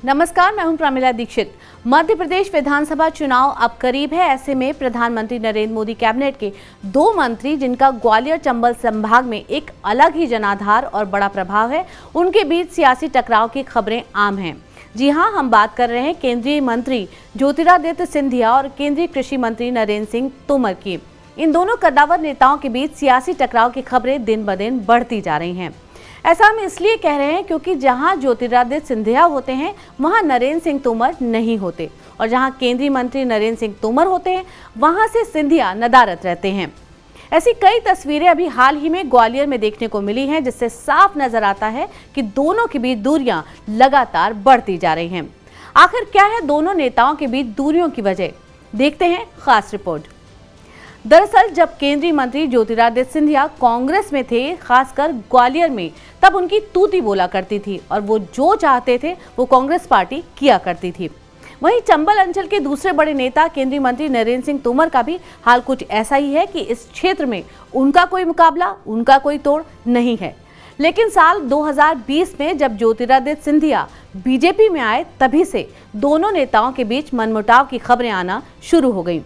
नमस्कार, मैं हूं प्रमिला दीक्षित। मध्य प्रदेश विधानसभा चुनाव अब करीब है। ऐसे में प्रधानमंत्री नरेंद्र मोदी कैबिनेट के 2 मंत्री, जिनका ग्वालियर चंबल संभाग में एक अलग ही जनाधार और बड़ा प्रभाव है, उनके बीच सियासी टकराव की खबरें आम हैं। जी हां, हम बात कर रहे हैं केंद्रीय मंत्री ज्योतिरादित्य सिंधिया और केंद्रीय कृषि मंत्री नरेंद्र सिंह तोमर की। इन दोनों कद्दावर नेताओं के बीच सियासी टकराव की खबरें दिन ब दिन बढ़ती जा रही हैं। ऐसा हम इसलिए कह रहे हैं क्योंकि जहां ज्योतिरादित्य सिंधिया होते हैं वहां नरेंद्र सिंह तोमर नहीं होते, और जहां केंद्रीय मंत्री नरेंद्र सिंह तोमर होते हैं वहां से सिंधिया नदारत रहते हैं। ऐसी कई तस्वीरें अभी हाल ही में ग्वालियर में देखने को मिली हैं, जिससे साफ नजर आता है कि दोनों के बीच दूरियां लगातार बढ़ती जा रही हैं। आखिर क्या है दोनों नेताओं के बीच दूरियों की वजह? देखते हैं खास रिपोर्ट। दरअसल जब केंद्रीय मंत्री ज्योतिरादित्य सिंधिया कांग्रेस में थे, खासकर ग्वालियर में, तब उनकी तूती बोला करती थी और वो जो चाहते थे वो कांग्रेस पार्टी किया करती थी। वहीं चंबल अंचल के दूसरे बड़े नेता केंद्रीय मंत्री नरेंद्र सिंह तोमर का भी हाल कुछ ऐसा ही है कि इस क्षेत्र में उनका कोई मुकाबला, उनका कोई तोड़ नहीं है। लेकिन साल 2020 में जब ज्योतिरादित्य सिंधिया बीजेपी में आए, तभी से दोनों नेताओं के बीच मनमुटाव की खबरें आना शुरू हो गई।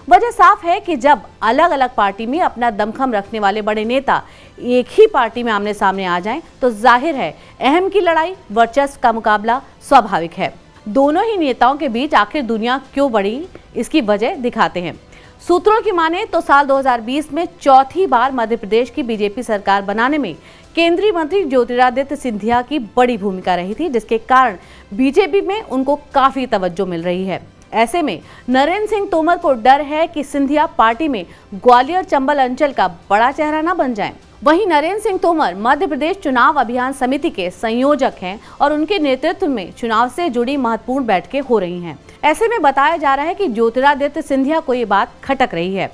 वजह साफ है कि जब अलग अलग पार्टी में अपना दमखम रखने वाले बड़े नेता एक ही पार्टी में आमने सामने आ जाएं, तो जाहिर है अहम की लड़ाई, वर्चस्व का मुकाबला स्वाभाविक है। दोनों ही नेताओं के बीच आखिर दुनिया क्यों बढ़ी, इसकी वजह दिखाते हैं। सूत्रों की माने तो साल 2020 में चौथी बार मध्य प्रदेश की बीजेपी सरकार बनाने में केंद्रीय मंत्री ज्योतिरादित्य सिंधिया की बड़ी भूमिका रही थी, जिसके कारण बीजेपी में उनको काफी तवज्जो मिल रही है। ऐसे में नरेंद्र सिंह तोमर को डर है कि सिंधिया पार्टी में ग्वालियर चंबल अंचल का बड़ा चेहरा न बन जाएं। वहीं नरेंद्र सिंह तोमर मध्य प्रदेश चुनाव अभियान समिति के संयोजक हैं और उनके नेतृत्व में चुनाव से जुड़ी महत्वपूर्ण बैठकें हो रही हैं। ऐसे में बताया जा रहा है कि ज्योतिरादित्य सिंधिया को ये बात खटक रही है।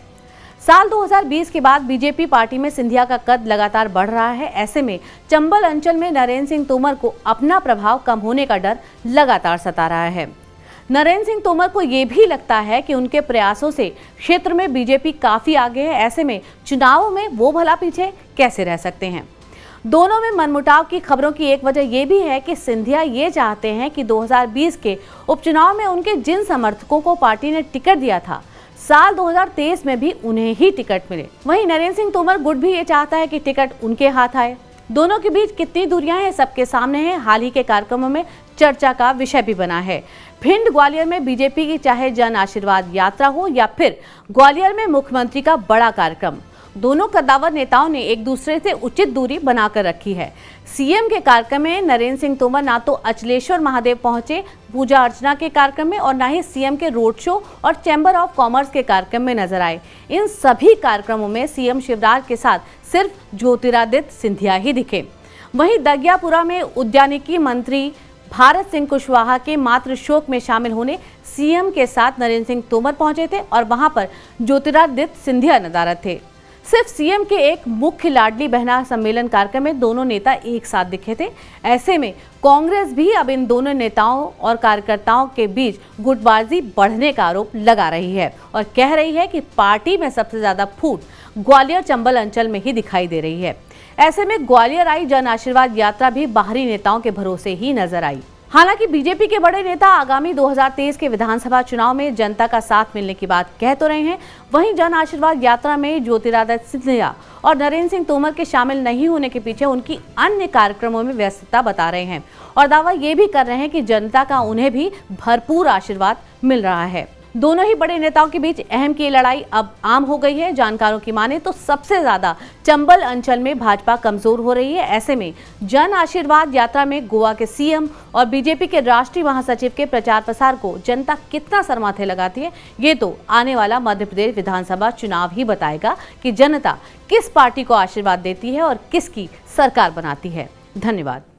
साल 2020 के बाद बीजेपी पार्टी में सिंधिया का कद लगातार बढ़ रहा है। ऐसे में चंबल अंचल में नरेंद्र सिंह तोमर को अपना प्रभाव कम होने का डर लगातार सता रहा है। नरेंद्र सिंह तोमर को ये भी लगता है कि उनके प्रयासों से क्षेत्र में बीजेपी काफी आगे है। ऐसे में चुनावों में वो भला पीछे कैसे रह सकते हैं? दोनों में मनमुटाव की खबरों की एक वजह ये भी है कि सिंधिया ये चाहते हैं कि 2020 के उपचुनाव में उनके जिन समर्थकों को पार्टी ने टिकट दिया था, साल 2023 में भी उन्हें ही टिकट मिले। वहीं नरेंद्र सिंह तोमर गुट भी ये चाहता है कि टिकट उनके हाथ आए। दोनों के बीच कितनी दूरियां हैं, सबके सामने है। हाल ही के कार्यक्रमों में चर्चा का विषय भी बना है। भिंड ग्वालियर में बीजेपी की चाहे जन आशीर्वाद यात्रा हो या फिर ग्वालियर में मुख्यमंत्री का बड़ा कार्यक्रम, दोनों कद्दावर नेताओं ने एक दूसरे से उचित दूरी बनाकर रखी है। सीएम के कार्यक्रम में नरेंद्र सिंह तोमर ना तो अचलेश्वर महादेव पहुंचे पूजा अर्चना के कार्यक्रम में, और ना ही सीएम के रोड शो और चैम्बर ऑफ कॉमर्स के कार्यक्रम में नजर आए। इन सभी कार्यक्रमों में सीएम शिवराज के साथ सिर्फ ज्योतिरादित्य सिंधिया ही दिखे। वहीं दगियापुरा में उद्यानिकी मंत्री भारत सिंह कुशवाहा के मातृ शोक में शामिल होने सीएम के साथ नरेंद्र सिंह तोमर पहुंचे थे और वहां पर ज्योतिरादित्य सिंधिया नदारत थे। सिर्फ सीएम के एक मुख्य लाडली बहना सम्मेलन कार्यक्रम में दोनों नेता एक साथ दिखे थे। ऐसे में कांग्रेस भी अब इन दोनों नेताओं और कार्यकर्ताओं के बीच गुटबाजी बढ़ने का आरोप लगा रही है और कह रही है कि पार्टी में सबसे ज्यादा फूट ग्वालियर चंबल अंचल में ही दिखाई दे रही है। ऐसे में ग्वालियर आई जन आशीर्वाद यात्रा भी बाहरी नेताओं के भरोसे ही नजर आई। हालांकि बीजेपी के बड़े नेता आगामी 2023 के विधानसभा चुनाव में जनता का साथ मिलने की बात कह तो रहे हैं, वहीं जन आशीर्वाद यात्रा में ज्योतिरादित्य सिंधिया और नरेंद्र सिंह तोमर के शामिल नहीं होने के पीछे उनकी अन्य कार्यक्रमों में व्यस्तता बता रहे हैं और दावा ये भी कर रहे हैं कि जनता का उन्हें भी भरपूर आशीर्वाद मिल रहा है। दोनों ही बड़े नेताओं के बीच अहम की लड़ाई अब आम हो गई है। जानकारों की माने तो सबसे ज्यादा चंबल अंचल में भाजपा कमजोर हो रही है। ऐसे में जन आशीर्वाद यात्रा में गोवा के सीएम और बीजेपी के राष्ट्रीय महासचिव के प्रचार प्रसार को जनता कितना सर माथे लगाती है, ये तो आने वाला मध्य प्रदेश विधानसभा चुनाव ही बताएगा कि जनता किस पार्टी को आशीर्वाद देती है और किसकी सरकार बनाती है। धन्यवाद।